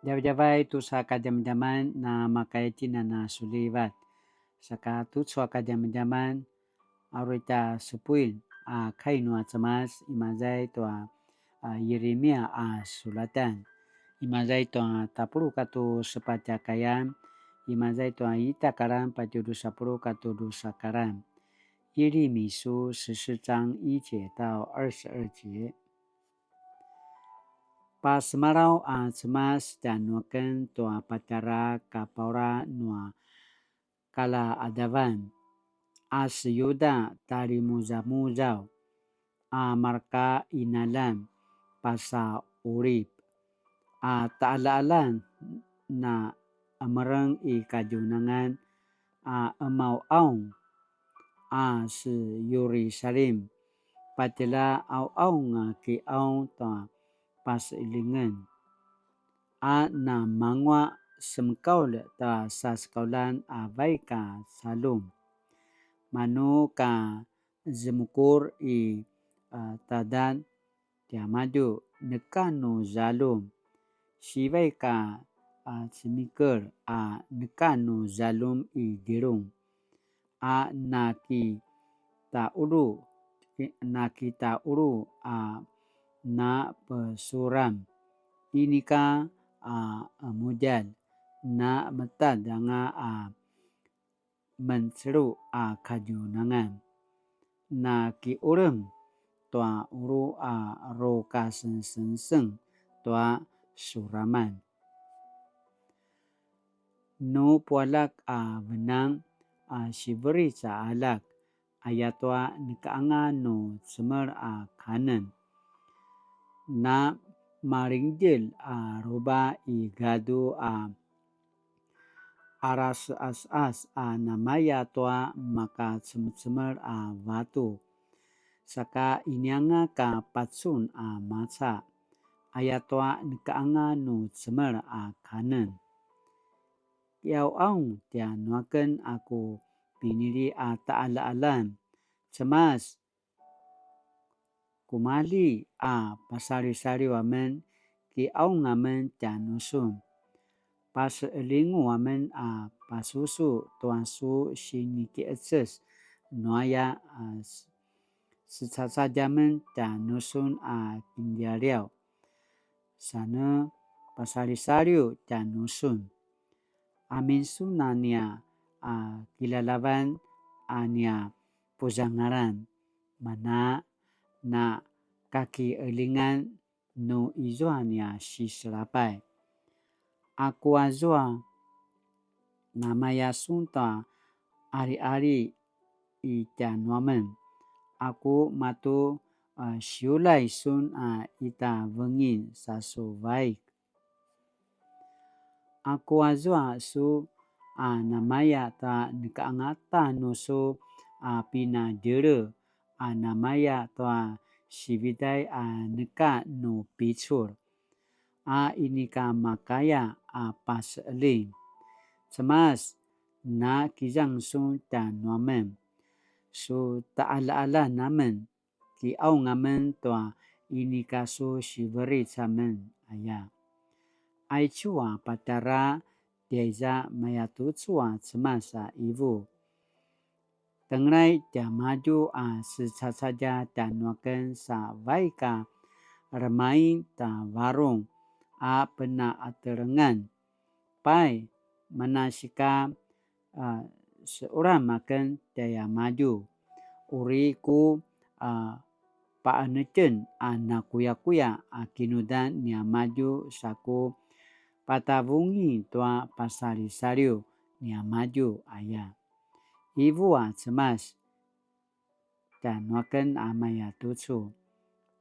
Jawai tu sa kadam-jaman na makaitin na sulibat. Saka tu sa kadam-jaman arita sepuil kainu cemas imazai tu Yeremia sulatan. Imazai tu tapuru katu sepacakayan imazai tu ita karam pajudu sapuru katu dusa karam. 耶利米书14章1节到22节。Pas marau cemas dan nuakan tua patara kapora nua kala adavan Yuda tari muzau marka inalan pasa urip ta'ala-alan na amarang ikajunangan emau aung si Yerusalem patila au nga ki au ta pas ilingan na mangwa semkaul ta sa sekaulan baika salum manu ka zemukur tadan tiamadu nekanu zalum sibai ka semikir nekanu zalum dirung naki tauru na pesuram ini ka mudal na metad nga menseru kajunangan na ki urem tua uru ro kasensenseng tua suraman no pualak benang siberi sa alak ayatwa nikaanga no semer kanan na maringjil roba igadu aras as namaya tua maka semer batu saka inyanga ka patsun maca ayatwa nikaanga no semer kanan Yau aung tia nuakan aku pinili ta'ala-alan cemas kumali pasari-sari wamen ki aung ngamen tia nusun pas elingu wamen pasusu tuansu siniki etses nuaya sajamen tia nusun kindiariau sana pasari-sariu tia nusun amin sunania kilalaban ania puzangaran mana na kaki elingan no izua nia siselapai aku azua namaya sunta ari-ari ita nuamen aku matu siulai sun ita vengin sasu baik aku azua su namaya ta nikaangata nusu pina jere namaya ta sibidai neka no picur ini ka makaya pas eling cemas na kijang sun ta nuamen su ta'ala-ala namen ki au ngamen tua ini kasu siberi samen aya ai chua patara tiaiza mayatu chua semasa ibu tengrai tia maju saja dan nuakan sa baika remai ta warung pena aterengan pai manasika seorang makan tiaya maju uriku paanecen nakuya-kuya kinudan nia maju saku patavungi tua pasari-sariu nia maju aya ibu cemas dan nuakan maya tucu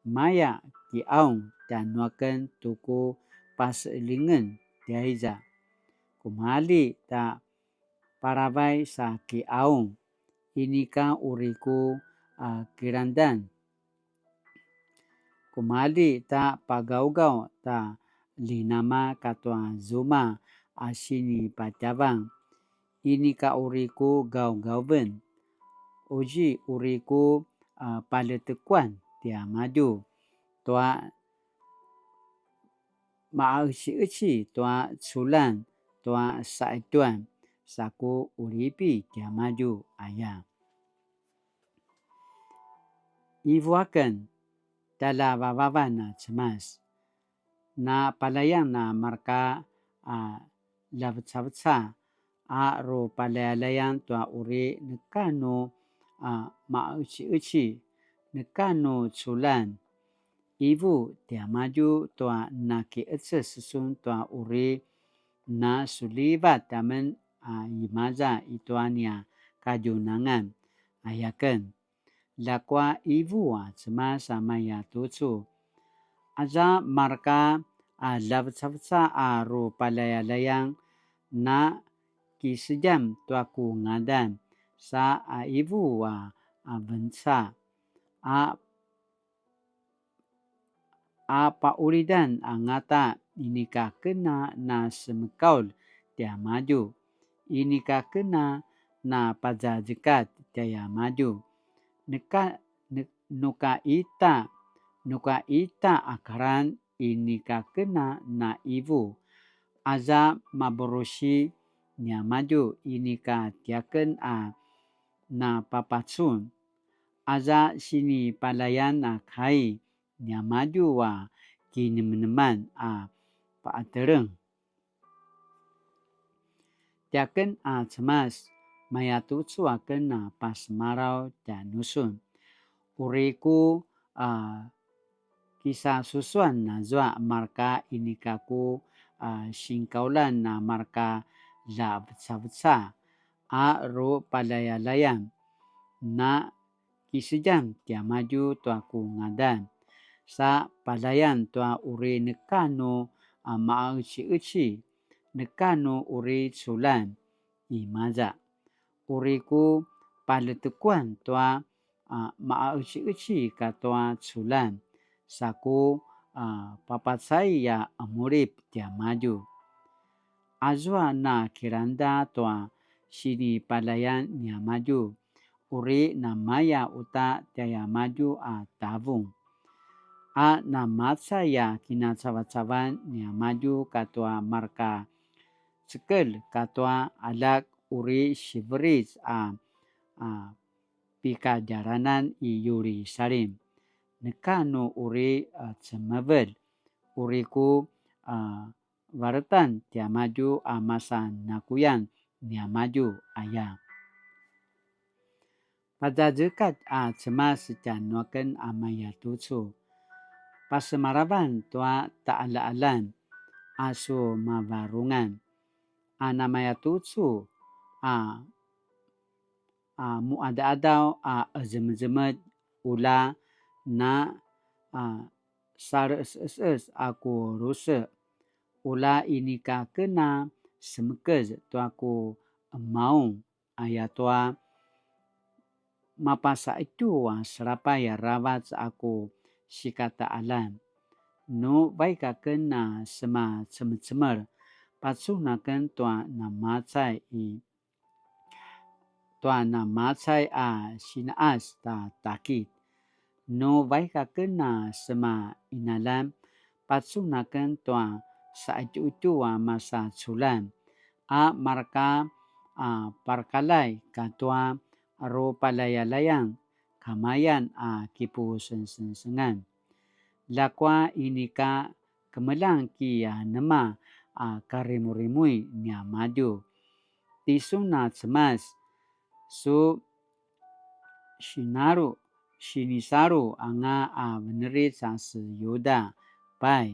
maya ki aung dan nuakan tuku paselingan tiaiza kumali ta parabai sa ki aung ini ka uriku kirandan kumali ta pagaugau ta linama katua zuma asini pacabang ini ka uriku gau-gauben uji uriku paletekuan tia maju tua maauci-uci tua culan tua saituan saku uripi tia maju aya. Ivuaken tala vavavan na cemas na palayang na marka lavetsa-vetsa ro palayalayang tua uri nekano maauci-uci nekano culan ivu tia maju tua naki etse susun tua uri na sulivat tamen imaza ituania kajunangan ayaken lakwa ivu cemas maya tucu aza marka lavetsa-vetsa ro palayalayang na kisejam tuaku ngadan sa ivu bensa pauridan ngata inika kena na semekaul tia maju inika kena na pajajekat tia maju nuka ita akaran inika kena na ivu aza maborosi nia maju inika tiaken na papacun aza sini palayan kai nia maju kineman paatereng tiaken cemas maya tucu aken pasmarau tia nusun uriku kisa susuan nazua marka inikaku singkaulan na marka lavetsa-vetsa ro palayalayang na kisejam tia maju tuaku ngadan sa palayan tua uri nekano maauci-uci nekano uri culan imaza uriku paletekuan tua maauci-uci katua culan saku papacai murip tia maju azua na kiranda tua sini palayan nia maju uri na maya uta tia maju tavung na matsa kina cawa-cawan nia maju katua marka cekel katua alak uri siveris pikajaranan i Yerusalem nekano uri cemevel uriku varetan tia maju masa nakuyan nia maju aya pajajekat cemas tia nuaken maya tucu pasemaravan tua taala-alan asu mavarungan namaya tucu muada-adau ezemet-zemet ula na sare es-es aku ruse ula inika kena semekez tuaku maung ayatua mapasa itu serapa rawat aku sikata alan no baikaken sema cemer-cemer patsunaken tua namacai sinaas takit no baikaken sema inalan patsunaken tua saitu masa culan marka parkalai katua ro palayalayang kamayan kipu sengan lakwa inika kemelang ki nema karimu-rimui nia maju tisuna cemas su sinisaru anga benerit Yuda pai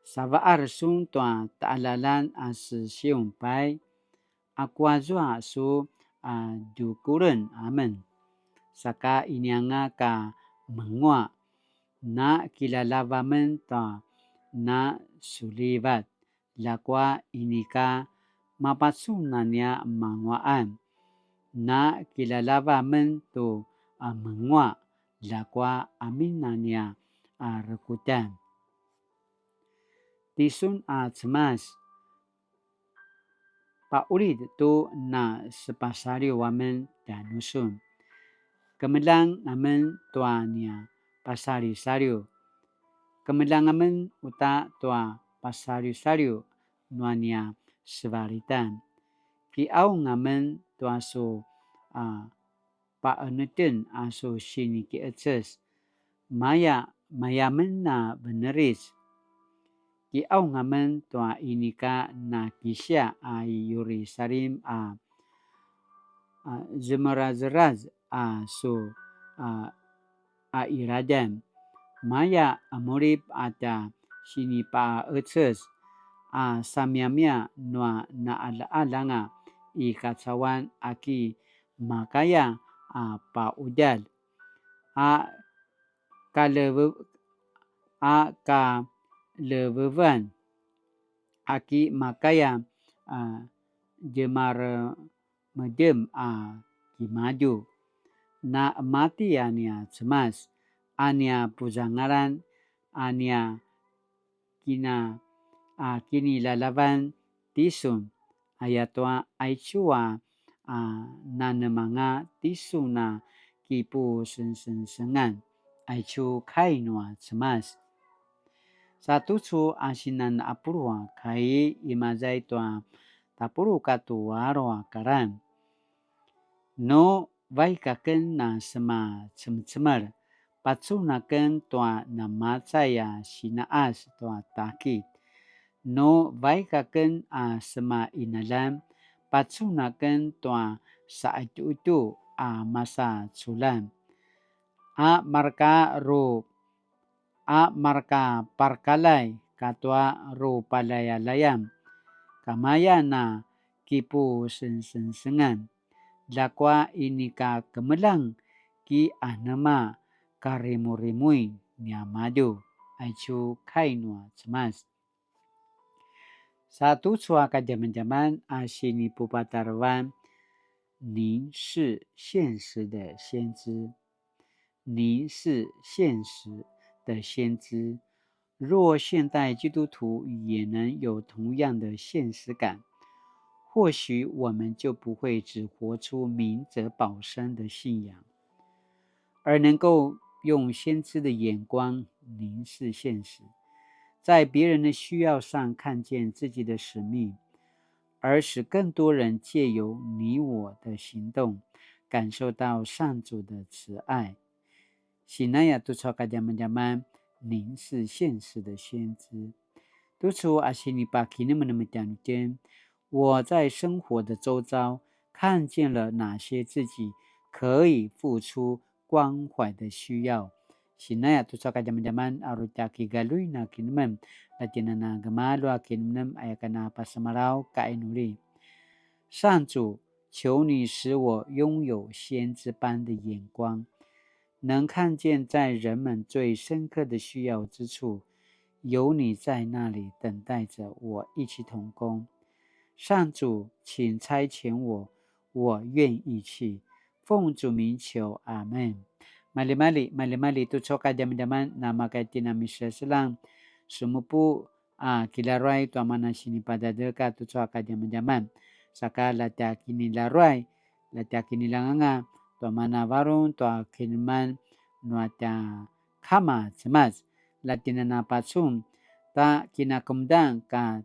savaar sun tua taalalan siung pai aku azua su dukuren amen saka inianga ka mengua na kilalavamen ta na sulivat lakwa inika mapatsunania manguaan na kilalavamen tu mengua lakwa aminania rekutan tisun cemas paulit tu na sepasariu wamen dan nusun kemelang amen tuania pasari-sariu kemelangamen uta tua pasaryu-saryu nuania sebalitan. Kiau ngamen tua so paenetin aso sini ki eces. Mayamen na beneris. Kiau ngamen tua inika na kisya Yerusalem Zemaraz so iradan. Maya amorip ada sini pa eces samyamya nua na alanga I kacawan aki makaya pa udal kalevevan aki makaya jemar medem kimaju na mati ania cemas ania puzangaran ania kini lalavan tisun ayatwa aichua nanemanga tisun na kipu sengan aichu kainua cemas. Satu cu asinan apurwa kai imazai tua tapuru katu warwa karan. No vai kaken na sema cemar patsu naken tua namacaya sinaas tua takit. No vai kaken sema inalam patsu naken tua saatu masa culan. Marka parkalai katwa ro palayalayam kamaya na kipu sengan lakwa inika kemelang ki ahnama karimui niamadu aichu kainua cemas. Satu cua kajaman-jaman sini pupatarwan您是现实的先知，您是现实的先知。若现代基督徒也能有同样的现实感，或许我们就不会只活出明哲保身的信仰，而能够用先知的眼光凝视现实，在别人的需要上看见自己的使命，而使更多人借由你我的行动感受到上主的慈爱。Sinaya tu soka zaman-zaman ning是现实的先知。督促阿西尼巴基那么讲间，我在生活的周遭看见了哪些自己可以付出关怀的需要。Sinaya tu soka zaman-zaman arutaki galui na kinmen latina na gamalo kinmen ayakana pasamarau kainuri。上主，求你使我拥有先知般的眼光，能看见在人们最深刻的需要之处，有你在那里等待着我一起同工。上主，请差遣我，我愿意去。奉主名求，阿们。Mali tu coka jaman-jaman nama kaitina misal selang sumupu kilarai tu amana sini pada deka tu coka jaman-jaman saka lata kini larai lata kini langanga tu amana warung tu kinman nuata kama cemas latina na patsum ta kina kumdang ka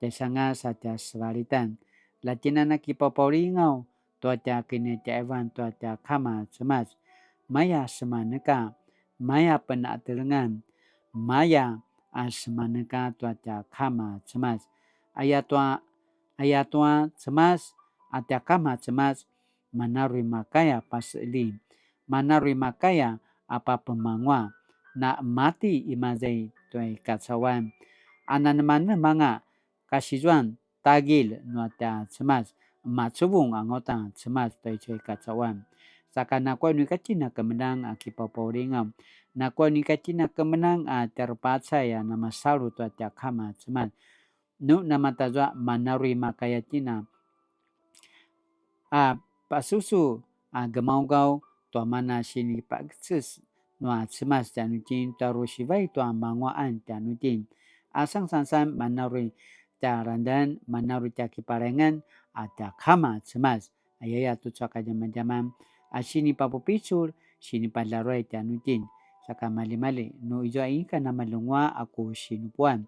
tesanga saja swalitan latina na kipaporingau tu ata kini tewan tu ata kama cemas maya semaneka maya penatelengan maya semaneka tu ata kama cemas ayatwa cemas ata kama cemas manarui makaya paseli manarui makaya apa pemangwa na mati imazai tuai kacawan ananmane manga kasijuan tagil nuata cemas macubung anggota cemas tuai kacawan saka nakwa ni katina kemenang kipaporingam nakwa ni katina kemenang terpaksa ya nama salu tu atia kama cemas nu nama tajwa manarui makayatina pasusu gemaugau tu mana sini pakses nua cemas janutin tarushivai tu mangwaan janutin asang sansan manarui tarandan manarui kiparengan ada kama cemas ayaya tu caka jaman-jaman sini papu picur sini palarai tanutin saka mali-mali no ijo ai kana malungwa aku sinupuan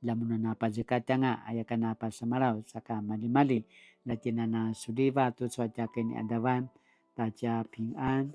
lamun na pazekatanga ayakana pasamarau saka mali-mali latina na suliva tu suaca kini adawan taja ping an